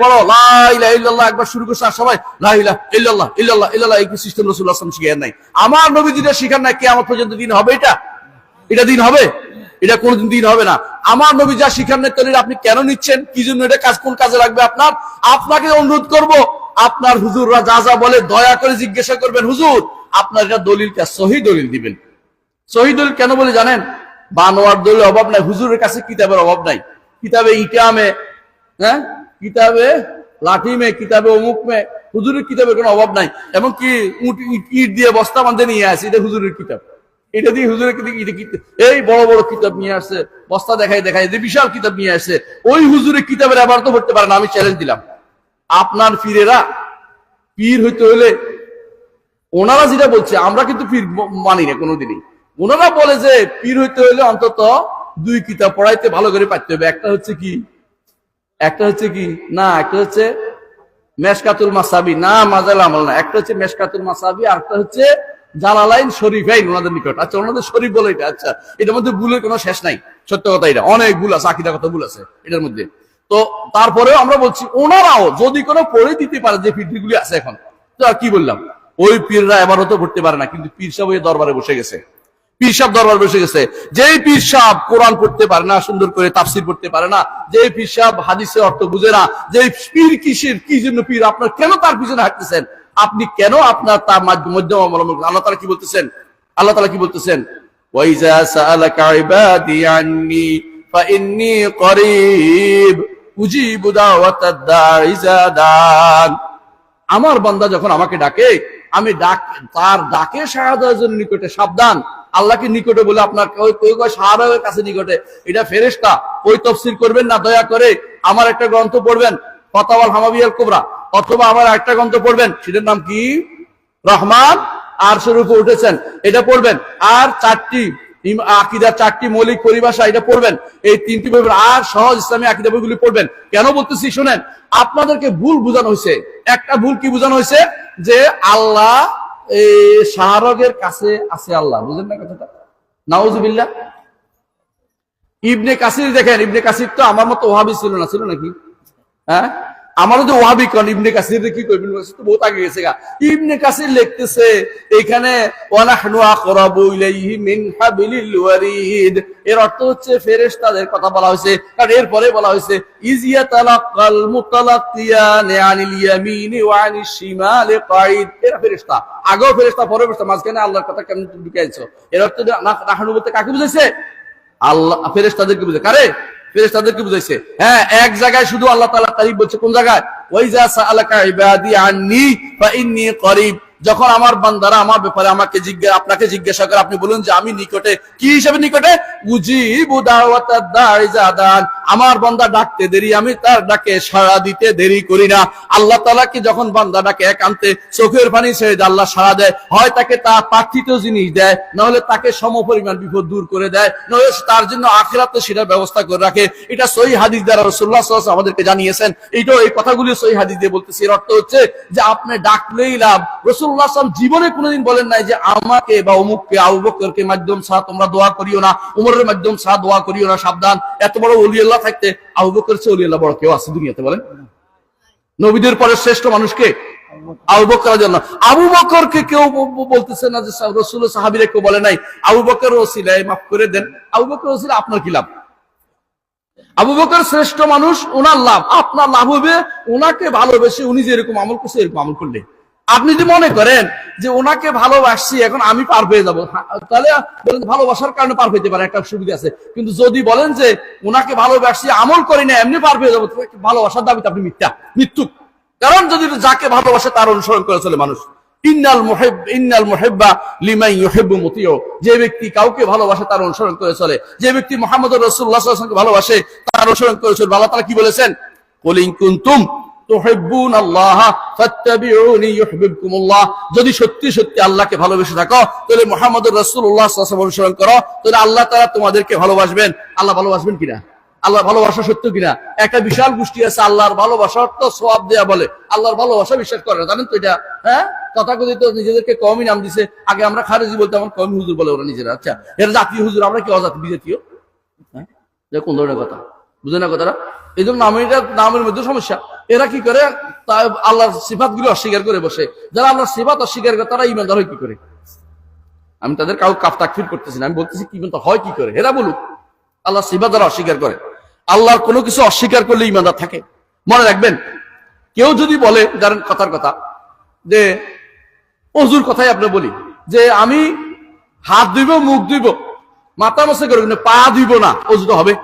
বলো লা ইলাহা ইল্লাল্লাহ একবার শুরু করছে আর সবাই লা ইলাহা ইল্লাল্লাহ ইল্লাল্লাহ ইল্লাল্লাহ, এই সিস্টেম রাসূলুল্লাহ সাল্লাল্লাহু আলাইহি ওয়াসাল্লাম শিখায় নাই। আমার নবী যেটা শিখান নাই, কিয়ামত পর্যন্ত দিন হবে এটা দিন হবে? এটা কোনদিন দিন হবে না। আমার নবী যা শিখান নাই তাহলে আপনি কেন নিচ্ছেন? কি জন্য এটা কাজ, কোন কাজে লাগবে আপনার? আপনাকে অনুরোধ করব, আপনার হুজুররা যা যা বলে দয়া করে জিজ্ঞাসা করবেন, হুজুর আপনার এটা দলিলটা সহি দলিল দিবেন। সহি দলিল কেন বলে জানেন? বানোয়ার দলিল অভাব নাই, হুজুরের কাছে কিতাবের অভাব নাই। কিতাবে ইটামে, হ্যাঁ, কিতাবে লাঠি মে, কিতাবে অমুক মে, হুজুরের কিতাবের কোনো অভাব নাই। এমনকি ইট দিয়ে বস্তা বাঁধে নিয়ে আসে, এটা হুজুরের কিতাব, এটা দিয়ে হুজুরের এই বড় বড় কিতাব নিয়ে আসছে, বস্তা দেখায় যে বিশাল কিতাব নিয়ে আসছে, ওই হুজুরের কিতাবের আবার তো পড়তে পারে না। আমি চ্যালেঞ্জ দিলাম, আপনার পীরেরা পীর হইতে হলে ওনারা যেটা বলছে, আমরা কিন্তু পীর মানি না কোনোদিনই। ওনারা বলে যে পীর হইতে হলে অন্তত দুই কিতাব পড়াইতে ভালো করে পাইতে হবে। একটা হচ্ছে কি না, একটা হচ্ছে মেশকাতুল মাসাবি, না মাজাল আমল না, একটা হচ্ছে মেশকাতুল মাসাবি, আর একটা হচ্ছে জালালাইন শরীফাইন ওনাদের নিকট। আচ্ছা, ওনাদের শরীফ বলে এটা। আচ্ছা, এটার মধ্যে ভুলের কোনো শেষ নাই, সত্য কথা, এটা অনেক ভুল আছে, আকীদা কথা ভুল আছে এটার মধ্যে। তো তারপরেও আমরা বলছি ওনারাও যদি কোনো পড়ে দিতে পারে যে পীরগুলি আছে এখন, তো আর কি বললাম, ওই পীররা এবার হতে পড়তে পারে না, কিন্তু পীর সাহেব ওই দরবারে বসে গেছে, পীর সাহেব দরবার বসে গেছে। যেই পীর সাহেব কোরআন পড়তে পারে না, সুন্দর করে তাফসির পড়তে পারে না, যেই পীর সাহেব হাদিসের অর্থ বুঝে না, যেই পীর কিসের কি জন্য পীর, আপনার কেন তার পিছনে হাঁটতেছেন? আপনি কেন আপনার তার মধ্যম অবলম্বন? আল্লাহ তাআলা কি বলতেছেন? আল্লাহ তাআলা কি বলতেছেন? ওয়াইজা সাআলাকা ইবাদি আন্নী ফাইন্নী করিব উজিবু দাওয়াতাদ দাঈ ইযা দান। আমার বান্দা যখন আমাকে ডাকে, আমি তার ডাকে সাড়া দেওয়ার জন্য নিকটে। সাবধান, আল্লাহকে নিকটে বলে আপনার সাহাবাদের কাছে নিকটে, এটা ফেরেশতা। ওই তাফসীর করবেন না, দয়া করে আমার একটা গ্রন্থ পড়বেন, ফাতাওয়াল হামাবিয়াল কুবরা, অথবা আমার একটা গ্রন্থ পড়বেন, সেটার নাম কি? রহমান আরশের উপর উঠেছেন, এটা পড়বেন। আর আকীদার 4টি মৌলিক পরিভাষা, এটা পড়বেন। এই 3টি বই আর সহজ ইসলামী আকীদা বইগুলি পড়বেন। কেন বলতেছি শুনেন, আপনাদেরকে ভুল বোঝানো হয়েছে। একটা ভুল কি বোঝানো হয়েছে? যে আল্লাহ শাহরগের কাছে আছে আল্লাহ, বুঝলেন না কথাটা? নাউজুবিল্লাহ। ইবনে কাসির দেখেন, ইবনে কাসির তো আমার মতো ওয়াহাবি ছিল না, ছিল নাকি? হ্যাঁ, আমারও তো ওয়াহাবি কোন, ইবনে কাসির কি কই, ইবনে কাসির তো বহুত আগে গেছে গা। ইবনে কাসির লিখতেছে এখানে ওয়ানাহনু আকরাবু ইলাইহি মিন হাবিলিল ওয়ারিদ, এর অর্থ হচ্ছে ফেরেশতাদের কথা বলা হয়েছে। কারণ এরপরে বলা হয়েছে ইজিয়া তালাক্কাল মুতালাক্কিয়ান আনিল ইয়ামিনি ওয়া আনিশ শিমালি কাঈদ, এরা ফেরেশতা, আগেও ফেরেশতা পরে ফেরেশতা, মাঝখানে আল্লাহর কথা কেমন ঢুকাইছো? এর অর্থ নাহনু বলতে কাকে বুঝাইছে? আল্লাহ ফেরেশতাদেরকে বুঝায়। কারে? ফেরেশতাদেরকে বুঝাইছে। হ্যাঁ, এক জায়গায় শুধু আল্লাহ তাআলা তারিফ বলছে, কোন জায়গায়? ওয়াইজা সাআলাকা ইবাদি আন্নী ফাইন্নী করিব, যখন আমার বান্দারা আমার ব্যাপারে আপনাকে জিজ্ঞাসা করে, আপনি বলুন যে আমি নিকটে। কি হিসেবে নিকটে? উজিবু দাওয়াতাদ দাঈ ইযা দান, আমার বান্দা ডাকতে দেরি, আমি তার ডাকে সাড়া দিতে দেরি করি না। আল্লাহ তাআলা কি যখন বান্দা ডাকে একান্তে চোখের পানি ছেড়ে দিয়ে আল্লাহ সাড়া দেয়, হয় তাকে তা প্রার্থিত জিনিস দেয়, নাহলে তাকে সমপরিমাণ বিপদ দূর করে দেয়, নাহলে তার জন্য আখিরাতে সেটার ব্যবস্থা করে রাখে। এটা সহিহ হাদিস দ্বারা রাসূলুল্লাহ সাল্লাল্লাহু আলাইহি ওয়াসাল্লাম আমাদেরকে জানিয়েছেন। এই কথাগুলি সহিহ হাদিস দিয়ে বলতেছি। এর অর্থ হচ্ছে যে আপনি ডাকলেই লাভ। রাসূলুল্লাহ সাল্লাল্লাহু আলাইহি ওয়াসাল্লাম জীবনে কোনোদিন বলেন নাই যে আমাকে বা অমুককে, আবু বকরকে মাধ্যম ছাড়া তোমরা দোয়া করিও না, উমরের মাধ্যম ছাড়া দোয়া করিও না, সাবধান। এত বড় ওলি আল্লাহ থাকতে আবু বকরের চেয়ে ওলি আল্লাহ বড় কেউ আছে দুনিয়াতে? বলেন, নবীদের পরে শ্রেষ্ঠ মানুষকে আবু বকর রাদিয়াল্লাহু আনহু। আবু বকরকে কেউ বলতেছে না যে রাসূল, সাহাবীরা কেউ বলে নাই আবু বকর ওসিলায় মাফ করে দেন। আবু বকর ওসিলা আপনার কি লাভ? আবু বকর শ্রেষ্ঠ মানুষ, ওনার লাভ, আপনার লাভ হবে ওনাকে ভালোবেসে উনি যে এরকম আমল করছে এরকম আমল করলে। আপনি যদি মনে করেন যে ওনাকে ভালোবাসছি এখন আমি পার পেয়ে যাবো, তাহলে বলেন ভালোবাসার কারণে পার পেতে পারে, একটা সুবিধা আছে। কিন্তু যদি বলেন যে ওনাকে ভালোবাসছি আমল করি না এমনি পার পেয়ে যাবো, ভালোবাসার দাবিতে আপনি মৃত্যু। কারণ যদি যাকে ভালোবাসে তার অনুসরণ করে চলে মানুষ। ইন্নাল মুহিব্বা লিমান ইউহিব্বু মুতিউ, যে ব্যক্তি কাউকে ভালোবাসে তার অনুসরণ করে চলে, যে ব্যক্তি মুহাম্মদুর রাসূলুল্লাহ সাল্লাল্লাহু আলাইহি ওয়াসাল্লামকে ভালোবাসে তার অনুসরণ করে চলে। আল্লাহ তাআলা কি বলেছেন? কুল ইন কুনতুম তুহিব্বুনাল্লাহ ফাত্তাবিউনি ইউহিব্বুকুমুল্লাহ, যদি সত্যি সত্যি আল্লাহকে ভালোবেসে থাকো তাহলে মুহাম্মদুর রাসূলুল্লাহ সাল্লাল্লাহু আলাইহি ওয়াসাল্লাম অনুসরণ করো, তাহলে আল্লাহ তাআলা তোমাদেরকে ভালোবাসবেন। আল্লাহ ভালোবাসবেন কিনা? আল্লাহর ভালোবাসা সত্য কিনা? একটা বিশাল গোষ্ঠী আছে আল্লাহর ভালোবাসা তো সওয়াব দেয়া বলে, আল্লাহর ভালোবাসা বিশ্বাস করে না, জানেন তো এটা? হ্যাঁ, তথাকথিত নিজেদেরকে কওমি নাম দিছে। আগে আমরা খারেজি বলতাম, এখন কওমি হুজুর বলে ওরা নিজেরা। আচ্ছা, এরা জাতীয় হুজুর, আমরা কি অজাতীয় বিজাতীয়? হ্যাঁ, কোন ধরনের কথা? বুঝে না কথাটা? এই জন্য নামের মধ্যে সমস্যা। এরা কি করে, আল্লাহর সিফাত গুলো অস্বীকার করে বসে। যারা আল্লাহর সিফাত অস্বীকার করে তারা ইমানদার হয় কি করে? আমি তাদের কাউ তাকফির করতেছি না, আমি বলতেছি কি ইমানদার হয় কি করে, এরা বলুক। আল্লাহর সিফাত যারা অস্বীকার করে, আল্লাহর কোনো কিছু অস্বীকার করলে ইমানদার থাকে। মনে রাখবেন, কেউ যদি বলে, জানেন কথার কথা, যে অজুর কথাই আপনি বলি, যে আমি হাত ধুইব, মুখ ধুইব, মাথা মশা করবো, কিন্তু পা ধুইব না, অজুটা হবে?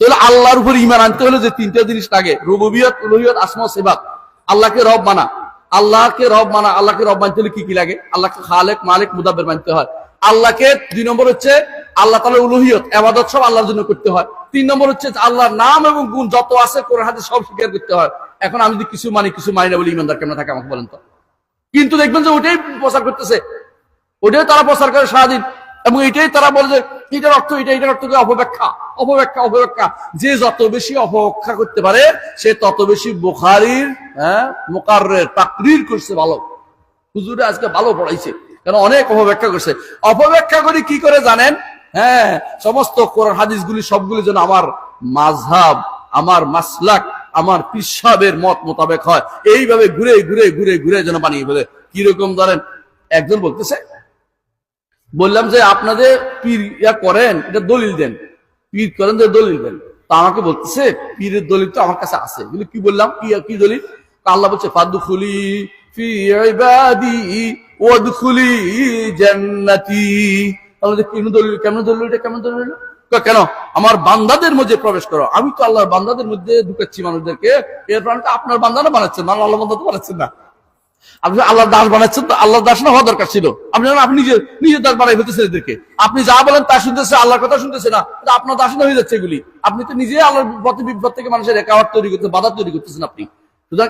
তাহলে আল্লাহর উপর ঈমান আনতে হলে যে তিনটা জিনিস লাগে, রুবুবিয়ত, উলুহিয়ত, আসমা ও সিফাত। আল্লাহকে রব মানা, আল্লাহকে রব মানা, আল্লাহকে রব মানতে হলে কি কি লাগে? আল্লাহকে খালেক, মালিক, মুদাব্বির মানতে হয়। আল্লাহকে 2 নম্বর হচ্ছে আল্লাহ তাআলার উলুহিয়ত, ইবাদত সব আল্লাহর জন্য করতে হয়। 3 নম্বর হচ্ছে আল্লাহর নাম এবং গুণ যত আছে কোরআন হাদিস সব স্বীকার করতে হয়। এখন আমি যদি কিছু মানি কিছু মানি না বলি ঈমানদার কেমন থাকে আমাকে বলেন তো? কিন্তু দেখবেন যে ওটাই প্রচার করতেছে, ওটাই তারা প্রচার করে সারাদিন, এবং এটাই তারা বলে যে এটার অর্থ এটা, এটার অর্থ অপব্যাখ্যা, অপব্যাখ্যা, অপব্যাখ্যা। যে যত বেশি অপব্যাখ্যা করতে পারে সে তত বেশি বুখারীর মুকাররির তাকরীর করছে ভালো। হুজুরে আজকে ভালো পড়াইছে, কারণ অনেক অপব্যাখ্যা করছে। অপব্যাখ্যা করে কি করে জানেন? সমস্ত কোরআন হাদিসগুলি সবগুলি যেন আমার মাযহাব, আমার মাসলাক, আমার পিসাবের মত মোতাবেক হয়, এইভাবে ঘুরে ঘুরে ঘুরে ঘুরে যেন বানিয়ে ফেলে। কিরকম ধরেন, একজন বলতেছে, বললাম যে আপনাদের পীর করেন, এটা দলিল দেন, পীর করেন যে দলিল দেন। তা আমাকে বলতেছে পীরের দলিল তো আমার কাছে আছে, কিন্তু কি বললাম, কি দলিল? আল্লাহ বলছে ফাদখুলি ফি ইবাদি ওয়াদখুলি জান্নাতি। তাহলে কেমন দলিল, কেমন দলিল, এটা কেমন দলিল? কেন আমার বান্দাদের মধ্যে প্রবেশ করো? আমি তো আল্লাহর বান্দাদের মধ্যে ঢুকাচ্ছি মানুষদেরকে। এর প্রাণটা আপনার বান্দারা বানাচ্ছেন, আল্লাহ বান্দা তো বানাচ্ছেন না। আপনি আল্লাহর দাস বানাচ্ছেন, তো আল্লাহর দাস না হওয়া দরকার ছিল। আপনি নিজের দাস বানাই ফেলতেছেন এদেরকে। আপনি যা বলেন তা শুনতেছে, আল্লাহর কথা শুনতেছে না, আপনার দাস হয়ে যাচ্ছে এগুলি। আপনি তো নিজে আল্লাহর বিপদ থেকে মানুষের রেখাওয়াট তৈরি করতে, বাধা তৈরি করতেছেন আপনি। সুতরাং